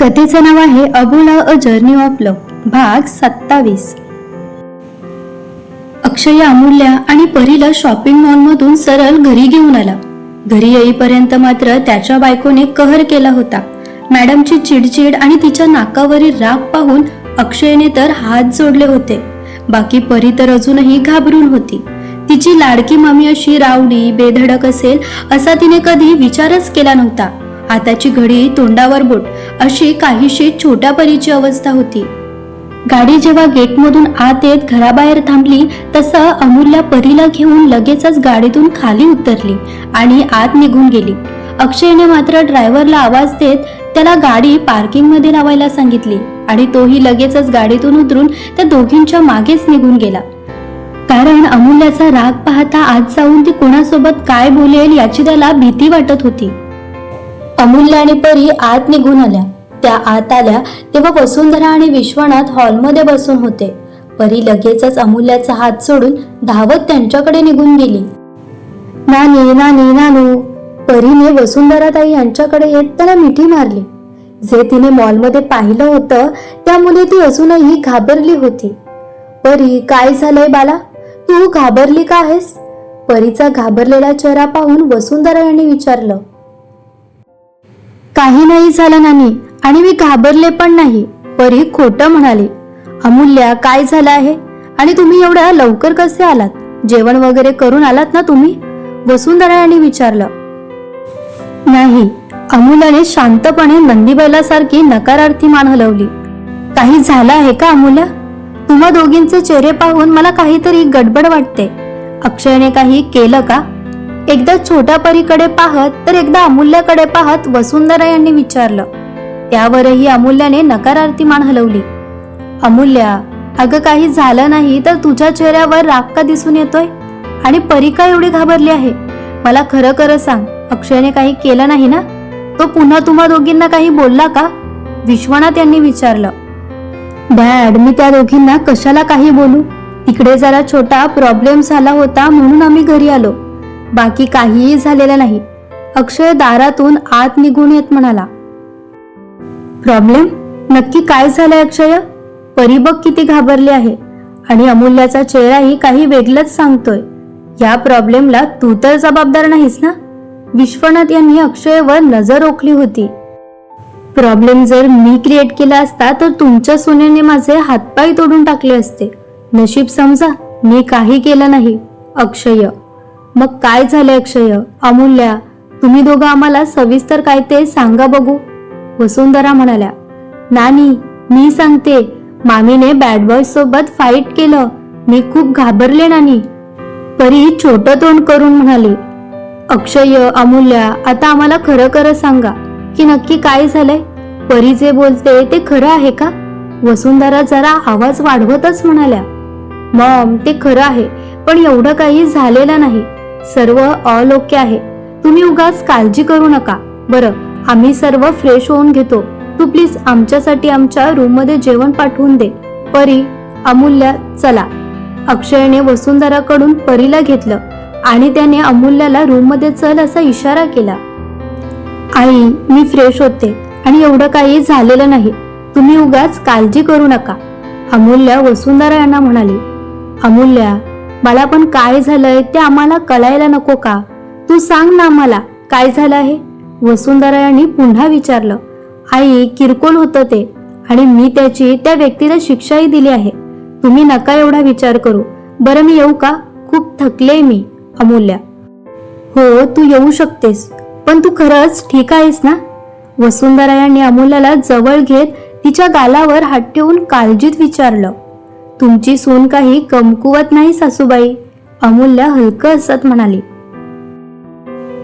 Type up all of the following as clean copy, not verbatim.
कथेचं नाव आहे अबोला a journey of love, भाग 27. अक्षय अमूल्या आणि परीला शॉपिंग मॉलमधून सरळ घरी घेऊन आला. घरी येईपर्यंत मात्र त्याच्या बायकोने कहर केला होता. मॅडमची चिडचिड आणि तिच्या नाकावरील राग पाहून अक्षयने तर हात जोडले होते. बाकी परी तर अजूनही घाबरून होती. तिची लाडकी मामी अशी रावडी बेधडक असेल असा तिने कधी विचारच केला नव्हता. हाताची घडी तोंडावर बोट अशी काहीशी छोट्या परीची अवस्था होती. गाडी जेव्हा गेटमधून आत येत घराबाहेर थांबली तसं अमूल्या परीला घेऊन लगेचच गाडीतून खाली उतरली आणि आत निघून गेली. अक्षयने मात्र ड्रायव्हरला आवाज देत त्याला गाडी पार्किंग मध्ये लावायला सांगितली आणि तोही लगेचच गाडीतून उतरून त्या दोघींच्या मागेच निघून गेला. कारण अमूल्याचा राग पाहता आत जाऊन ती कोणासोबत काय बोलेल याची त्याला भीती वाटत होती. अमूल्या आणि परी आत निघून आल्या. त्या आत आल्या तेव्हा वसुंधरा आणि विश्वनाथ हॉलमध्ये बसून होते. परी लगेचच अमूल्याचा हात सोडून धावत त्यांच्याकडे निघून गेली. नानी नानी नानू, परीने वसुंधराताई यांच्याकडे येत त्याला मिठी मारली. जे तिने मॉलमध्ये पाहिलं होतं त्यामुळे ती अजूनही घाबरली होती. परी, काय झालंय बाला, तू घाबरली का आहेस? परीचा घाबरलेला चेहरा पाहून वसुंधरा यांनी विचारलं. काही नाही झालं नानी, आणि मी घाबरले पण नाही, परी खोटं म्हणाली. अमूल्या, काय झालं आहे आणि तुम्ही एवढ्या लवकर कसे आलात? जेवण वगैरे करून आलात ना तुम्ही? वसुंधरा यांनी विचारलं. नाही, अमूल्याने शांतपणे नंदीबैलासारखी नकारार्थी मान हलवली. काही झालं आहे का अमूल्या? तुम्हा दोघींचे चेहरे पाहून मला काहीतरी गडबड वाटते. अक्षयने काही केलं का? एकदा छोट्या परीकडे पाहत तर एकदा अमूल्याकडे पाहत वसुंधरा यांनी विचारलं. त्यावरही अमूल्याने नकारार्थी मान हलवली. अमूल्या, अगं काही झालं नाही तर तुझ्या चेहऱ्यावर राग का दिसून येतोय? आणि परी का एवढी घाबरली आहे? मला खरं खरं सांग, अक्षयने काही केलं नाही ना? तो पुन्हा तुम्हा दोघींना काही बोलला का? विश्वनाथ यांनी विचारलं. डॅड, मी त्या दोघींना कशाला काही बोलू? तिकडे जरा छोटा प्रॉब्लेम झाला होता म्हणून आम्ही घरी आलो, बाकी काहीही झालेलं नाही. अक्षय दारातून आत निघून येत म्हणाला. प्रॉब्लेम? नक्की काय झालंय अक्षय? परी बघ किती घाबरली आहे आणि अमूल्याचा चेहराही काही वेगळंच सांगतोय. या प्रॉब्लेमला तू तर जबाबदार नाहीस ना? विश्वनाथ यांनी अक्षयवर नजर रोखली होती. प्रॉब्लेम जर मी क्रिएट केला असता तर तुमच्या सोन्याने माझे हातपाय तोडून टाकले असते. नशीब समजा मी काही केलं नाही. अक्षय, मग काय झालंय अक्षय? अमूल्या, तुम्ही दोघं आम्हाला सविस्तर काय ते सांगा बघू. वसुंधरा म्हणाल्या. नानी, मी सांगते, मामीने बॅड बॉय सोबत फाईट केलं. मी खूप घाबरले नानी. परी छोटं तोंड करून म्हणाली. अक्षय, अमूल्या, आता आम्हाला खरं खरं सांगा की नक्की काय झालंय? परी जे बोलते ते खरं आहे का? वसुंधरा जरा आवाज वाढवतच म्हणाल्या. मॉम, ते खरं आहे, पण एवढं काही झालेलं नाही. सर्व ऑल ओके आहे. तुम्ही उगाच काळजी करू नका. बरं, आम्ही सर्व फ्रेश होऊन घेतो. तू प्लीज आमच्यासाठी आमच्या रूम मध्ये जेवण पाठवून दे. परी, अमूल्या, चला. अक्षयने वसुंधराकडून परीला घेतलं आणि त्याने अमूल्याला रूम मध्ये चल असा इशारा केला. आई, मी फ्रेश होते आणि एवढं काही झालेलं नाही. तुम्ही उगाच काळजी करू नका, अमूल्या वसुंधरा यांना म्हणाली. अमूल्या, मला पण काय झालंय ते आम्हाला कळायला नको का? तू सांग ना आम्हाला काय झालं आहे? वसुंधरा यांनी पुन्हा विचारलं. आई, किरकोळ होतं ते आणि मी त्याची त्या व्यक्तीला शिक्षाही दिली आहे. तुम्ही नका एवढा विचार करू. बरं, मी येऊ का? खूप थकले मी. अमूल्या, हो तू येऊ शकतेस, पण तू खरंच ठीक आहेस ना? वसुंधरा यांनी अमूल्याला जवळ घेत तिच्या गालावर हात ठेवून काळजीत विचारलं. तुमची सून काही कमकुवत नाही सासूबाई, अमूल्या हलकं हसत म्हणाली.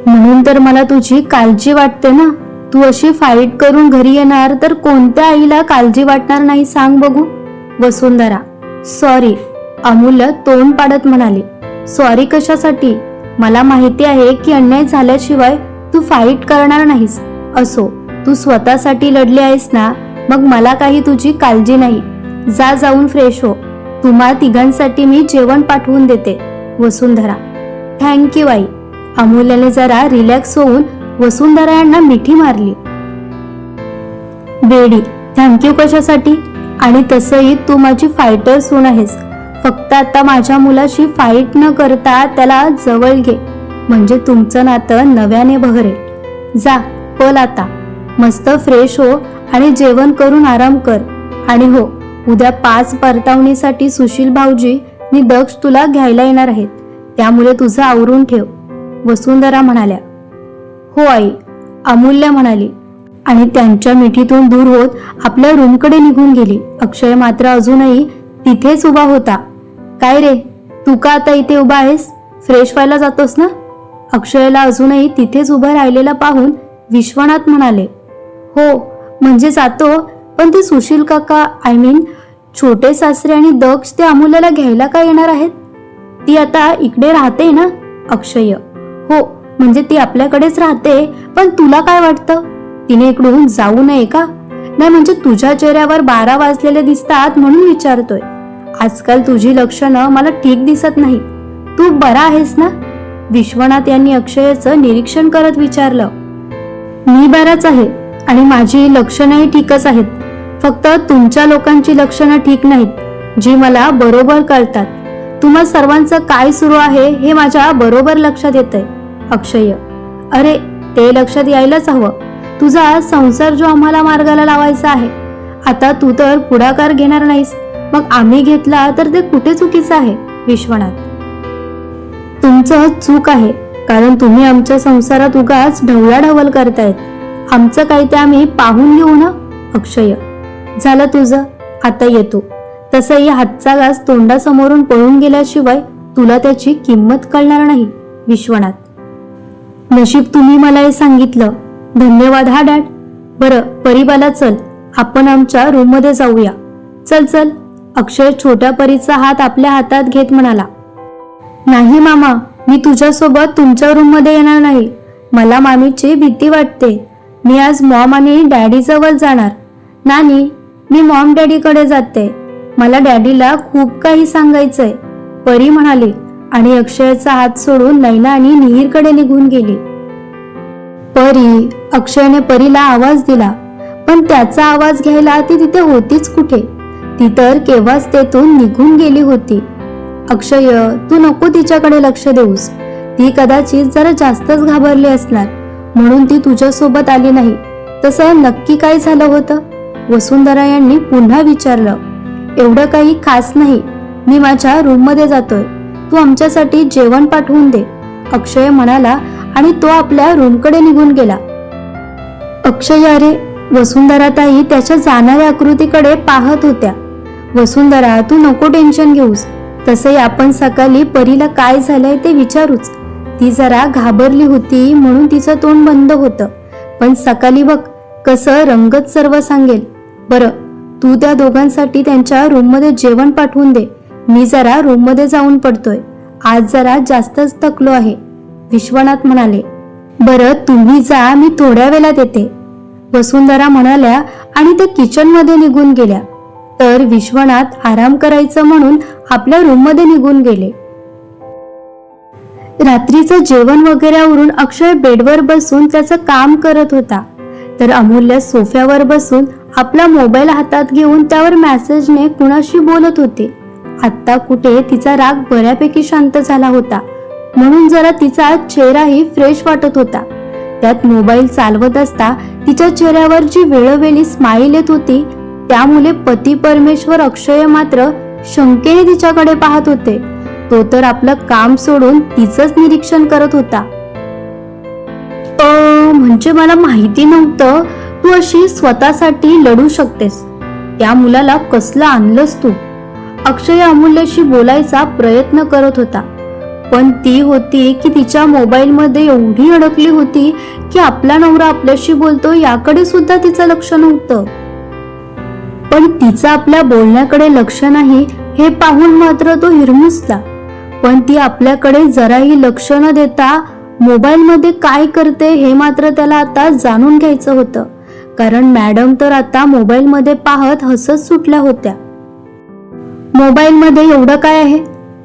म्हणून तर मला तुझी काळजी वाटते ना. तू अशी फाईट करून घरी येणार तर कोणत्या आईला काळजी वाटणार नाही सांग बघू? वसुंधरा, सॉरी, अमूल्या तोंड पाडत म्हणाली. सॉरी कशासाठी? मला माहिती आहे की अन्याय झाल्याशिवाय तू फाईट करणार नाहीस. असो, तू स्वतःसाठी लढली आहेस ना, मग मला काही तुझी काळजी नाही. जा, जाऊन फ्रेश हो. तुम्हा तिघांसाठी मी जेवण पाठवून देते. वसुंधरा, थँक्यू आई. अमूल्याने जरा रिलॅक्स होऊन वसुंधरा यांना मिठी मारली. वेडी, थँक्यू कशासाठी? आणि तसंही तू माझी फायटर सून आहेस. फक्त आता माझ्या मुलाशी फाईट न करता त्याला जवळ घे, म्हणजे तुमचं नातं नव्याने बहरेल. जा पल आता, मस्त फ्रेश हो आणि जेवण करून आराम कर. आणि हो, उद्या 5 परतावणीसाठी सुशील भाऊजी आणि दक्ष तुला घ्यायला येणार आहेत, त्यामुळे तुझं आवरून ठेव. वसुंधरा म्हणाल्या. हो आई, अमूल्य म्हणाली आणि त्यांच्या मिठीतून दूर होत आपल्या रूमकडे निघून गेली. अक्षय मात्र अजूनही तिथेच उभा होता. काय रे, तू का आता इथे उभा आहेस? फ्रेश व्हायला जातोस ना? अक्षयला अजूनही तिथेच उभं राहिलेला पाहून विश्वनाथ म्हणाले. हो म्हणजे जातो, पण ते सुशील काका, छोटे सासरे आणि दक्ष ते अमूल्याला घ्यायला का येणार आहेत? ती आता इकडे राहते ना? अक्षय. हो म्हणजे ती आपल्याकडेच राहते, पण तुला काय वाटतं, तिने इकडून जाऊ नये का? नाही म्हणजे तुझ्या चेहऱ्यावर 12 वाजलेले दिसतात म्हणून विचारतोय. आजकाल तुझी लक्षणं मला ठीक दिसत नाही. तू बरा आहेस ना? विश्वनाथ यांनी अक्षयचं निरीक्षण करत विचारलं. मी बराच आहे आणि माझी लक्षणंही ठीकच आहेत. फक्त तुमच्या लोकांची लक्षणं ठीक नाहीत, जी मला बरोबर कळतात. तुम्हा सर्वांचं काय सुरू आहे हे माझ्या बरोबर लक्षात येतंय. अक्षय. अरे ते लक्षात यायलाच हवं. तुझा संसार जो आम्हाला मार्गाला लावायचा आहे, आता तू तर पुढाकार घेणार नाहीस, मग आम्ही घेतला तर ते कुठे चुकीचं आहे? विश्वनाथ. तुमचं चूक आहे, कारण तुम्ही आमच्या संसारात उगाच ढवळाढवळ करतायत. आमचं काय ते आम्ही पाहून घेऊ ना? अक्षय. झालं तुझं, आता येतो. तसंही हातचा घास तोंडासमोरून पळून गेल्याशिवाय तुला त्याची किंमत कळणार नाही. विश्वनाथ. नशीब तुम्ही मला हे सांगितलं. धन्यवाद हा डॅड. बरं परीबाला चल, आपण आमच्या रूममध्ये जाऊया. चल चल. अक्षय छोट्या परीचा हात आपल्या हातात घेत म्हणाला. नाही मामा, मी तुझ्यासोबत तुमच्या रूममध्ये येणार नाही. मला मामीची भीती वाटते. मी आज मॉम आणि डॅडी जवळ जाणार. नानी, मी मॉम डॅडीकडे जाते. मला डॅडीला खूप काही सांगायचंय, परी म्हणाली आणि अक्षयचा हात सोडून नैना आणि मिहीरकडे निघून गेली. परी. अक्षयने परीला आवाज दिला, पण त्याचा आवाज घ्यायला ती तिथे होतीच कुठे? ती तर केव्हाच तेथून निघून गेली होती. अक्षय, तू नको तिच्याकडे लक्ष देऊस. ती कदाचित जरा जास्तच घाबरली असणार, म्हणून ती तुझ्यासोबत आली नाही. तसं नक्की काय झालं होतं? वसुंधरा यांनी पुन्हा विचारलं. एवढं काही खास नाही, मी माझ्या रूममध्ये जातोय. तू आमच्यासाठी जेवण पाठवून दे, अक्षय म्हणाला आणि तो आपल्या रूमकडे निघून गेला. अक्षय. अरे, वसुंधराताई त्याच्या जाणाऱ्या आकृतीकडे पाहत होत्या. वसुंधरा, तू नको टेन्शन घेऊस. तसंही आपण सकाळी परीला काय झालंय ते विचारूच. ती जरा घाबरली होती म्हणून तिचं तोंड बंद होतं, पण सकाळी बघ कसं रंगत सर्व सांगेल. बरं, तू त्या दोघांसाठी त्यांच्या रूममध्ये जेवण पाठवून दे. मी जरा रूममध्ये जाऊन पडतोय. आज जरा जास्तच थकलो आहे. विश्वनाथ म्हणाले. बरं तुम्ही जा, मी थोड्या वेळात येते, वसुंधरा म्हणाल्या आणि ते किचनमध्ये निघून गेल्या. तर विश्वनाथ आराम करायचं म्हणून आपल्या रूममध्ये निघून गेले. रात्रीचं जेवण वगैरे आवरून अक्षय बेडवर बसून त्याचं काम करत होता, तर अमूल्य सोफ्यावर बसून आपला मोबाईल हातात घेऊन त्यावर मेसेजने कुणाशी बोलत होती. आत्ता कुठे तिचा राग बऱ्यापैकी शांत झाला होता, म्हणून जरा तिचा चेहराही फ्रेश वाटत होता. त्यात मोबाईल चालवत असता तिच्या चेहऱ्यावर जी वेळोवेळी स्माईल येत होती, त्यामुळे पती परमेश्वर अक्षय मात्र शंकेने तिच्याकडे पाहत होते. तो तर आपलं काम सोडून तिचंच निरीक्षण करत होता. म्हणजे मला माहिती नव्हतं तू अशी स्वतःसाठी लढू शकतेस. त्या मुलाला कसलं आणलंस तू? अक्षय अमूल्याशी बोलायचा प्रयत्न करत होता, पण ती होती की तिच्या मोबाईल मध्ये एवढी अडकली होती की आपला नवरा आपल्याशी बोलतो याकडे सुद्धा तिचं लक्ष नव्हतं. पण तिचं आपल्या बोलण्याकडे लक्ष नाही हे पाहून मात्र तो हिरमुसला. पण ती आपल्याकडे जराही लक्ष न देता मोबाईल मध्ये काय करते हे मात्र त्याला आता जाणून घ्यायचं होतं, कारण मॅडम तर आता मोबाईल मध्ये पाहत हसत सुटल्या होत्या. मोबाईल मध्ये एवढं काय आहे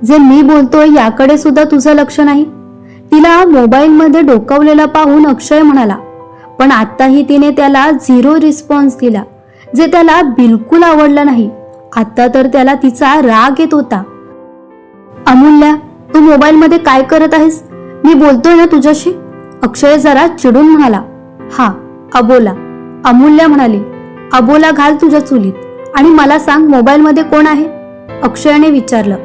जे मी बोलतोय याकडे सुद्धा तुझं लक्ष नाही? तिला मोबाईल मध्ये डोकावलेला पाहून अक्षय म्हणाला, पण आताही तिने त्याला 0 रिस्पॉन्स दिला. जे त्याला बिलकुल आवडलं नाही. आता तर त्याला तिचा राग येत होता. अमूल्या, तू मोबाईलमध्ये काय करत आहेस? मी बोलतोय ना तुझ्याशी. अक्षय जरा चिडून म्हणाला. हा, अबोला. अमूल्या म्हणाली. अबोला घाल तुझ्या चुलीत आणि मला सांग, मोबाईलमध्ये कोण आहे? अक्षयने विचारलं.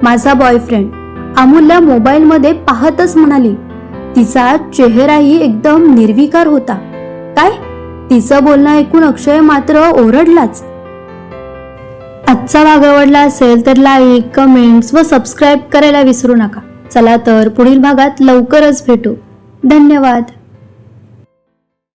माझा बॉयफ्रेंड. अमूल्या मोबाईलमध्ये पाहतच म्हणाली. तिचा चेहराही एकदम निर्विकार होता. काय? तिचं बोलणं ऐकून अक्षय मात्र ओरडलाच. आजचा भाग आवडला असेल तर लाईक, कमेंट्स व सबस्क्राईब करायला विसरू नका. चला तर पुढील भागात लवकरच भेटू. धन्यवाद.